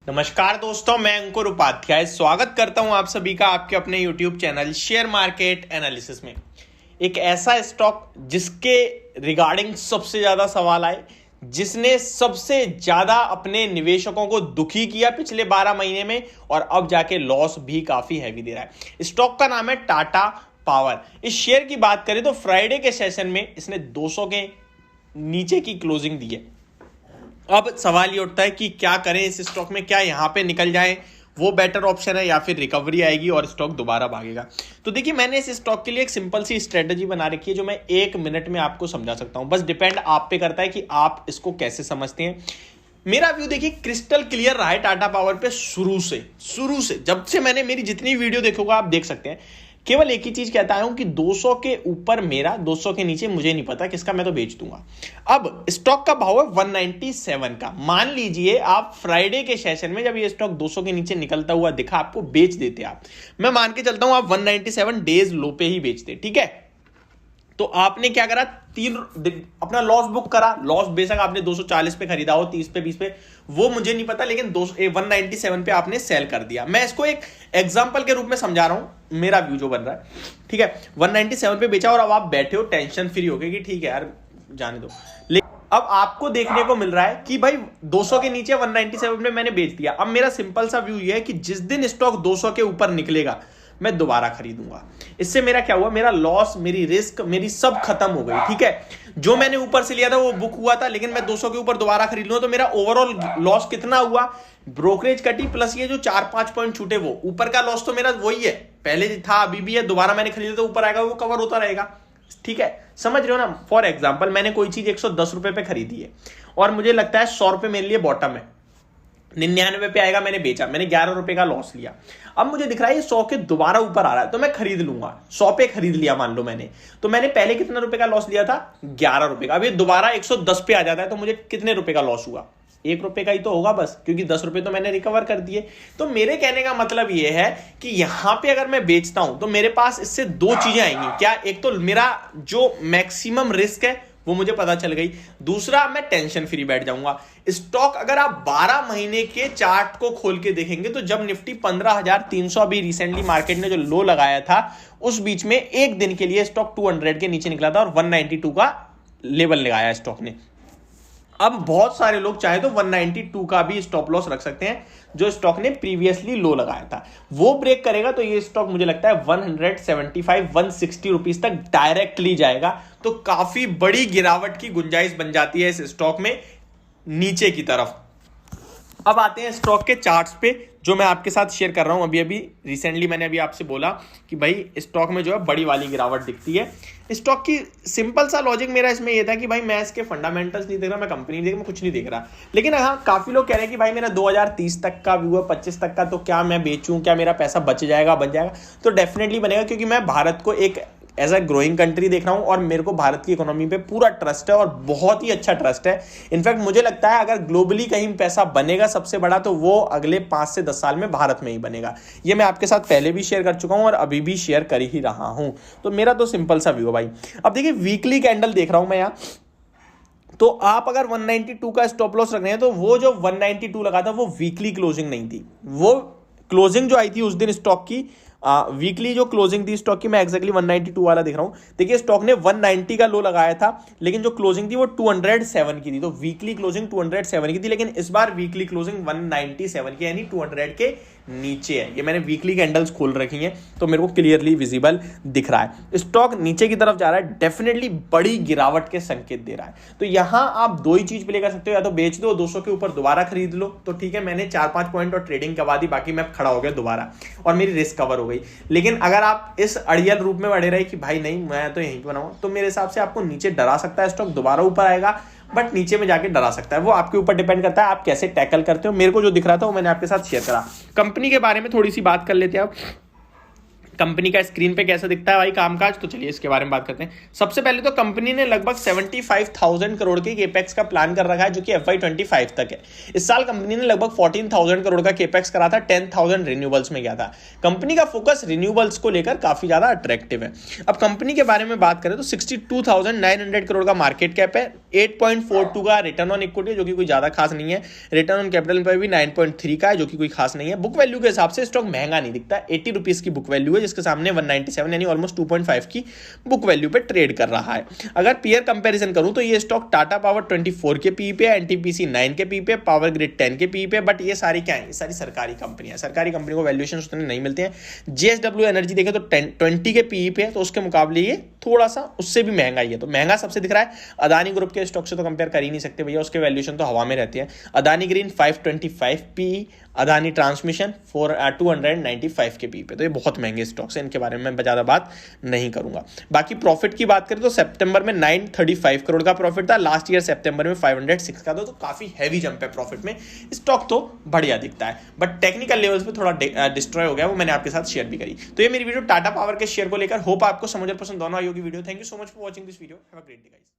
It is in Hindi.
नमस्कार दोस्तों, मैं अंकुर उपाध्याय स्वागत करता हूं आप सभी का आपके अपने YouTube channel share market analysis में। एक ऐसा स्टॉक जिसके रिगार्डिंग सबसे ज्यादा सवाल आए, जिसने सबसे ज्यादा अपने निवेशकों को दुखी किया पिछले 12 महीने में और अब जाके लॉस भी काफी हैवी दे रहा है। स्टॉक का नाम है टाटा पावर। इस शेयर की बात करें तो फ्राइडे के सेशन में इसने 200 के नीचे की क्लोजिंग दी है। अब सवाल ये उठता है कि क्या करें इस स्टॉक में, क्या यहां पे निकल जाए वो बेटर ऑप्शन है या फिर रिकवरी आएगी और स्टॉक दोबारा भागेगा। तो देखिए, मैंने इस स्टॉक के लिए एक सिंपल सी स्ट्रेटजी बना रखी है जो मैं 1 मिनट में आपको समझा सकता हूं। बस डिपेंड आप पे करता है कि आप इसको कैसे समझते हैं। मेरा व्यू देखिए क्रिस्टल क्लियर रहा है टाटा पावर पे शुरू से जब से मैंने मेरी जितनी वीडियो देखोगे आप देख सकते हैं, केवल एक ही चीज कहता हूं कि 200 के ऊपर मेरा, 200 के नीचे मुझे नहीं पता किसका, मैं तो बेच दूंगा। अब स्टॉक का भाव है 197 का। मान लीजिए आप फ्राइडे के सेशन में जब ये स्टॉक 200 के नीचे निकलता हुआ दिखा, आपको बेच देते आप। मैं मान के चलता हूं आप 197 डेज लो पे ही बेचते, ठीक है। तो आपने क्या करा, अपना लॉस बुक करा। लॉस बेशक आपने 240 पे खरीदा हो, 30 पे, 20 पे, वो मुझे नहीं पता, लेकिन 197 पे आपने सेल कर दिया। मैं इसको एक एग्जांपल के रूप में समझा रहा हूं, मेरा व्यू जो बन रहा है, ठीक है। 197 पे बेचा और अब आप बैठे हो टेंशन फ्री हो गए कि ठीक है यार जाने दो। लेकिन अब आपको देखने को मिल रहा है कि भाई 200 के नीचे 197 में मैंने बेच दिया। अब मेरा सिंपल सा व्यू ये है कि जिस दिन स्टॉक 200 के ऊपर निकलेगा मैं दोबारा खरीदूंगा। इससे मेरा क्या हुआ, मेरा लॉस, मेरी रिस्क, मेरी सब खत्म हो गई, ठीक है। जो मैंने ऊपर से लिया था वो बुक हुआ था, लेकिन मैं 200 के ऊपर दोबारा खरीद लूंगा तो मेरा ओवरऑल लॉस कितना हुआ, ब्रोकरेज कटी प्लस ये जो 4-5 पॉइंट छूटे, वो ऊपर का लॉस तो मेरा वही है, पहले था अभी भी है, दोबारा मैंने खरीदा तो ऊपर आएगा, वो कवर होता रहेगा, ठीक है। समझ रहे हो ना। फॉर एग्जाम्पल मैंने कोई चीज 110 रुपए पे खरीदी है और मुझे लगता है 100 रुपए मेरे लिए बॉटम है, 99 पे आएगा, मैंने बेचा, मैंने 11 रुपए का लॉस लिया। अब मुझे दिख रहा है ये 100 के दोबारा ऊपर आ रहा है तो मैं खरीद लूंगा। 100 पे खरीद लिया मान लो मैंने, तो मैंने पहले कितने रुपए का लॉस लिया था, 11 रुपए का। अब ये दोबारा 110 पे आ जाता है तो मुझे कितने रुपए का लॉस हुआ, 1 रुपए का ही तो होगा बस, क्योंकि 10 रुपए तो मैंने रिकवर कर दिए। तो मेरे कहने का मतलब ये है कि यहां पे अगर मैं बेचता हूं तो मेरे पास इससे 2 चीजें आएंगी। क्या, एक तो मेरा जो मैक्सिमम रिस्क है वो मुझे पता चल गई, दूसरा मैं टेंशन फ्री बैठ जाऊंगा। स्टॉक अगर आप 12 महीने के चार्ट को खोल के देखेंगे तो जब निफ्टी 15,300 अभी रिसेंटली मार्केट ने जो लो लगाया था, उस बीच में एक दिन के लिए स्टॉक 200 के नीचे निकला था और 192 का लेवल लगाया स्टॉक ने। अब बहुत सारे लोग चाहे तो 192 का भी स्टॉप लॉस रख सकते हैं, जो स्टॉक ने प्रीवियसली लो लगाया था। वो ब्रेक करेगा तो ये स्टॉक मुझे लगता है 175-160 रुपीज तक डायरेक्टली जाएगा। तो काफी बड़ी गिरावट की गुंजाइश बन जाती है इस स्टॉक में नीचे की तरफ। अब आते हैं स्टॉक के चार्ट्स पे, जो मैं आपके साथ शेयर कर रहा हूं। अभी रिसेंटली मैंने अभी आपसे बोला कि भाई स्टॉक में जो है बड़ी वाली गिरावट दिखती है। स्टॉक की सिंपल सा लॉजिक मेरा इसमें ये था कि भाई मैं इसके फंडामेंटल्स नहीं देख रहा, मैं कंपनी नहीं देख रहा, मैं कुछ नहीं देख रहा। लेकिन हाँ, काफी लोग कह रहे हैं कि भाई मेरा 2030 तक का व्यू है, 25 तक का, तो क्या मैं बेचूं, क्या मेरा पैसा बच जाएगा, बन जाएगा? तो डेफिनेटली बनेगा, क्योंकि मैं भारत को एक एज अ ग्रोइंग कंट्री देख रहा हूं और मेरे को भारत की इकोनॉमी पे पूरा ट्रस्ट है और बहुत ही अच्छा ट्रस्ट है। इनफैक्ट मुझे लगता है अगर ग्लोबली कहीं पैसा बनेगा सबसे बड़ा, तो वो अगले 5 से 10 साल में भारत में ही बनेगा। ये मैं आपके साथ पहले भी शेयर कर चुका हूं और अभी भी शेयर कर ही रहा हूं। तो मेरा तो सिंपल सा व्यू है भाई। अब देखिए वीकली कैंडल देख रहा हूं मैं यहां, तो आप अगर 192 का स्टॉप लॉस रख रहे हैं तो वो जो 192 लगा था वो वीकली क्लोजिंग नहीं थी। वो क्लोजिंग जो आई थी उस दिन स्टॉक की, वीकली जो क्लोजिंग थी स्टॉक की, मैं एक्जैक्टली 192 वाला देख रहा हूं। देखिए स्टॉक ने 190 का लो लगाया था, लेकिन जो क्लोजिंग थी वो 207 की थी। तो वीकली क्लोजिंग 207 की थी, लेकिन इस बार वीकली क्लोजिंग 197 की, यानी 200 के नीचे है। ये मैंने वीकली कैंडल्स खोल रखी हैं तो मेरे को क्लियरली विजिबल दिख रहा है। स्टॉक नीचे की तरफ जा रहा है, डेफिनेटली बड़ी गिरावट के संकेत दे रहा है। तो यहां आप 2 ही चीज प्ले कर सकते हो, या तो बेच दो, 200 के ऊपर दोबारा खरीद लो, तो ठीक है, मैंने 4-5 पॉइंट और ट्रेडिंग करवा दी, बाकी मैं खड़ा हो गया दोबारा और मेरी रिस्क कवर हो गई। लेकिन अगर आप इस अड़ियल रूप में बढ़े रहे कि भाई नहीं मैं तो यहीं बनाऊं, तो मेरे हिसाब से आपको नीचे डरा सकता है स्टॉक, दोबारा ऊपर आएगा बट नीचे में जाके डरा सकता है। वो आपके ऊपर डिपेंड करता है आप कैसे टैकल करते हो। मेरे को जो दिख रहा था वो मैंने आपके साथ शेयर करा। कंपनी के बारे में थोड़ी सी बात कर लेते हैं अब। कंपनी का स्क्रीन पे कैसा दिखता है भाई कामकाज, तो चलिए इसके बारे में बात करते हैं। सबसे पहले तो कंपनी ने लगभग 75,000 करोड़ के केपेक्स का प्लान कर रखा है, जो कि FY25 तक है। इस साल कंपनी ने लगभग 14,000 करोड़ का केपेक्स करा था, 10,000 रिन्यूएबल्स में गया था। कंपनी का फोकस रिन्यूएबल्स को लेकर काफी ज्यादा अट्रैक्टिव है। अब कंपनी के बारे में बात करें तो 62,900 करोड़ का मार्केट कैप है, 8.42 का रिटर्न ऑन इक्विटी, जो कि कोई ज्यादा खास नहीं है। रिटर्न ऑन कैपिटल पर भी 9.3 का है, जो कि कोई खास नहीं है। बुक वैल्यू के हिसाब से स्टॉक महंगा नहीं दिखता, 80 रुपीज की बुक वैल्यू है, जिसके सामने 197 यानी ऑलमोस्ट 2.5 की बुक वैल्यू पे ट्रेड कर रहा है। अगर पीयर कंपैरिजन करूं तो ये स्टॉक टाटा पावर 24 के पी पे है, एनटीपीसी 9 के पी पे, पावर ग्रिड 10 के पी पे, बट ये सारी क्या है, ये सारी सरकारी कंपनियां, सरकारी कंपनी को वैल्यूएशन उतने नहीं मिलते हैं। जेएसडब्ल्यू एनर्जी देखें तो 20 के पी पे है, तो उसके मुकाबले ये थोड़ा सा उससे भी महंगा ही है, तो महंगा सबसे दिख रहा है। अदानी ग्रुप के स्टॉक से तो कंपेयर कर ही नहीं सकते भैया, उसके वैल्यूएशन तो हवा में रहती है। Adani green 525 P, Adani transmission 295 के पी पे, तो ये बहुत महंगे स्टॉक्स हैं, इनके बारे में मैं ज्यादा बात नहीं करूंगा। बाकी प्रॉफिट की बात करें तो सितंबर में 935 करोड़ का प्रॉफिट था, लास्ट ईयर सितंबर में 506 का था, तो काफी हैवी जंप है प्रॉफिट में। स्टॉक तो बढ़िया दिखता है, बट टेक्निकल लेवल्स पे थोड़ा डिस्ट्रॉय हो गया, वो मैंने आपके साथ शेयर भी करी। तो ये मेरी वीडियो टाटा पावर के शेयर को लेकर, होप आपको समझ और पसंद दोनों आई होगी video. Thank you so much for watching this video, have a great day guys.